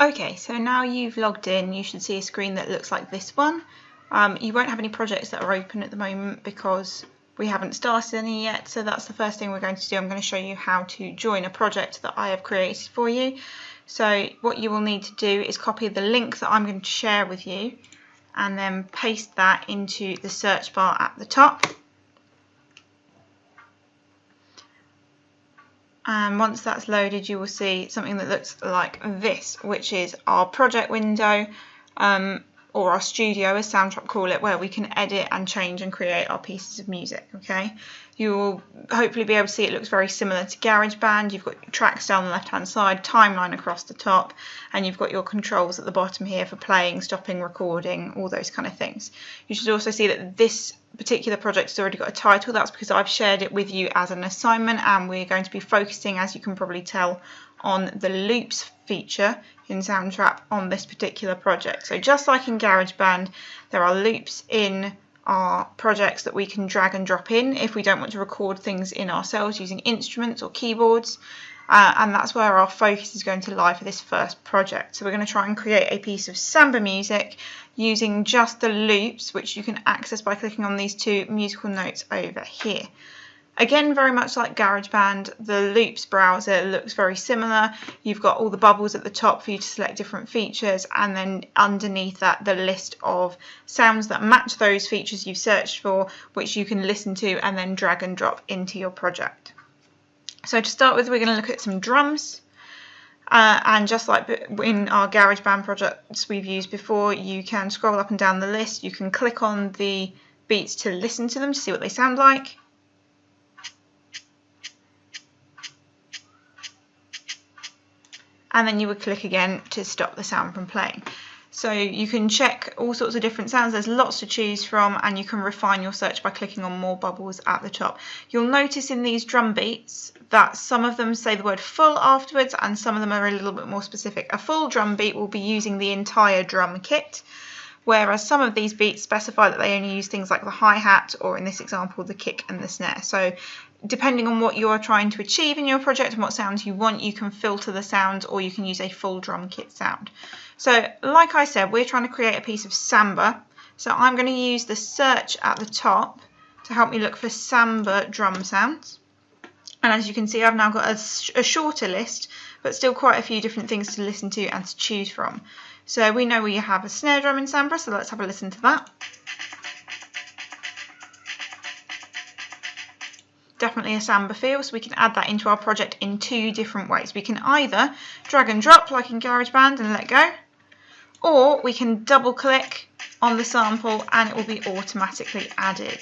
Okay, so now you've logged in, you should see a screen that looks like this one. You won't have any projects that are open at the moment because we haven't started any yet, so that's the first thing we're going to do. I'm going to show you how to join a project that I have created for you. So what you will need to do is copy the link that I'm going to share with you and then paste that into the search bar at the top. And once that's loaded, you will see something that looks like this, which is our project window, or our studio, as Soundtrap call it, where we can edit and change and create our pieces of music. Okay, you will hopefully be able to see it looks very similar to GarageBand. You've got tracks down the left hand side, timeline across the top, and you've got your controls at the bottom here for playing, stopping, recording, all those kind of things. You should also see that this particular project has already got a title. That's because I've shared it with you as an assignment, and we're going to be focusing, as you can probably tell, on the loops feature in Soundtrap on this particular project. So just like in GarageBand, there are loops in our projects that we can drag and drop in if we don't want to record things in ourselves using instruments or keyboards, and that's where our focus is going to lie for this first project. So we're going to try and create a piece of Samba music using just the loops, which you can access by clicking on these two musical notes over here. Again, very much like GarageBand, the Loops browser looks very similar. You've got all the bubbles at the top for you to select different features, and then underneath that the list of sounds that match those features you've searched for, which you can listen to and then drag and drop into your project. So to start with, we're going to look at some drums. And just like in our GarageBand projects we've used before, you can scroll up and down the list. You can click on the beats to listen to them to see what they sound like. And then you would click again to stop the sound from playing. So you can check all sorts of different sounds. There's lots to choose from, and you can refine your search by clicking on more bubbles at the top. You'll notice in these drum beats that some of them say the word full afterwards, and some of them are a little bit more specific. A full drum beat will be using the entire drum kit, whereas some of these beats specify that they only use things like the hi-hat, or in this example, the kick and the snare. So depending on what you're trying to achieve in your project and what sounds you want, you can filter the sounds, or you can use a full drum kit sound. So like I said, we're trying to create a piece of Samba. So I'm going to use the search at the top to help me look for Samba drum sounds. And as you can see, I've now got a shorter list, but still quite a few different things to listen to and to choose from. So we know we have a snare drum in Samba, so let's have a listen to that. Definitely a Samba feel, so we can add that into our project in two different ways. We can either drag and drop like in GarageBand and let go, or we can double click on the sample and it will be automatically added.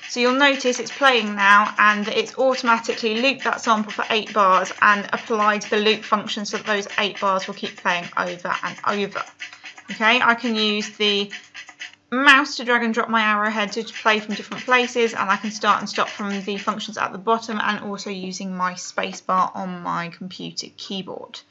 So you'll notice it's playing now, and it's automatically looped that sample for 8 bars and applied the loop function so that those 8 bars will keep playing over and over. Okay, I can use the mouse to drag and drop my arrowhead to play from different places, and I can start and stop from the functions at the bottom, and also using my spacebar on my computer keyboard.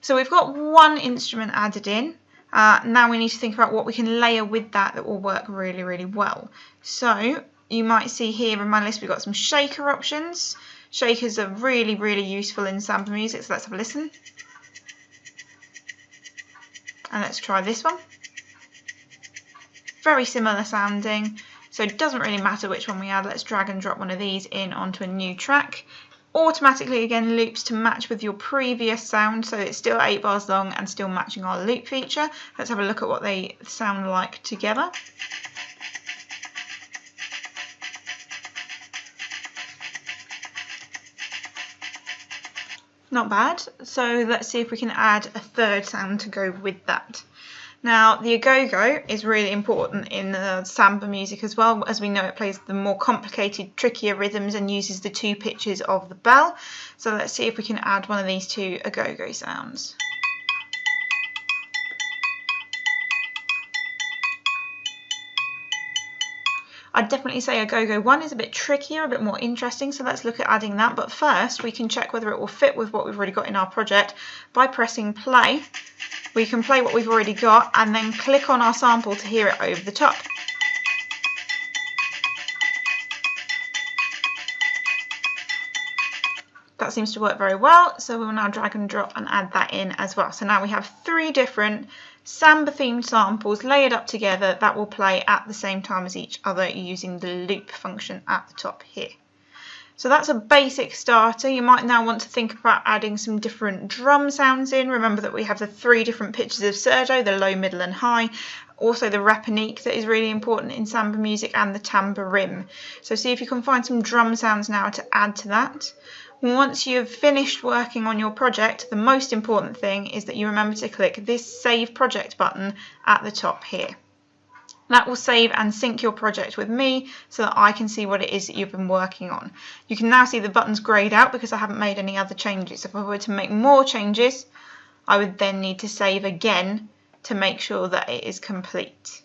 So we've got one instrument added in. Now we need to think about what we can layer with that will work really, really well. So you might see here in my list we've got some shaker options. Shakers are really, really useful in Samba music, so let's have a listen. And let's try this one. Very similar sounding, so it doesn't really matter which one we add. Let's drag and drop one of these in onto a new track. Automatically again loops to match with your previous sound, so it's still 8 bars long and still matching our loop feature. Let's have a look at what they sound like together. Not bad. So let's see if we can add a third sound to go with that. Now, the agogo is really important in Samba music as well. As we know, it plays the more complicated, trickier rhythms and uses the 2 pitches of the bell. So let's see if we can add one of these 2 agogo sounds. I'd definitely say agogo 1 is a bit trickier, a bit more interesting, so let's look at adding that. But first, we can check whether it will fit with what we've already got in our project by pressing play. We can play what we've already got and then click on our sample to hear it over the top. That seems to work very well, so we will now drag and drop and add that in as well. So now we have 3 different Samba themed samples layered up together that will play at the same time as each other using the loop function at the top here. So that's a basic starter. You might now want to think about adding some different drum sounds in. Remember that we have the 3 different pitches of serdo, the low, middle and high. Also the reponique that is really important in samba music, and the tamborim. So see if you can find some drum sounds now to add to that. Once you've finished working on your project, the most important thing is that you remember to click this Save Project button at the top here. That will save and sync your project with me so that I can see what it is that you've been working on. You can now see the buttons greyed out because I haven't made any other changes. If I were to make more changes, I would then need to save again to make sure that it is complete.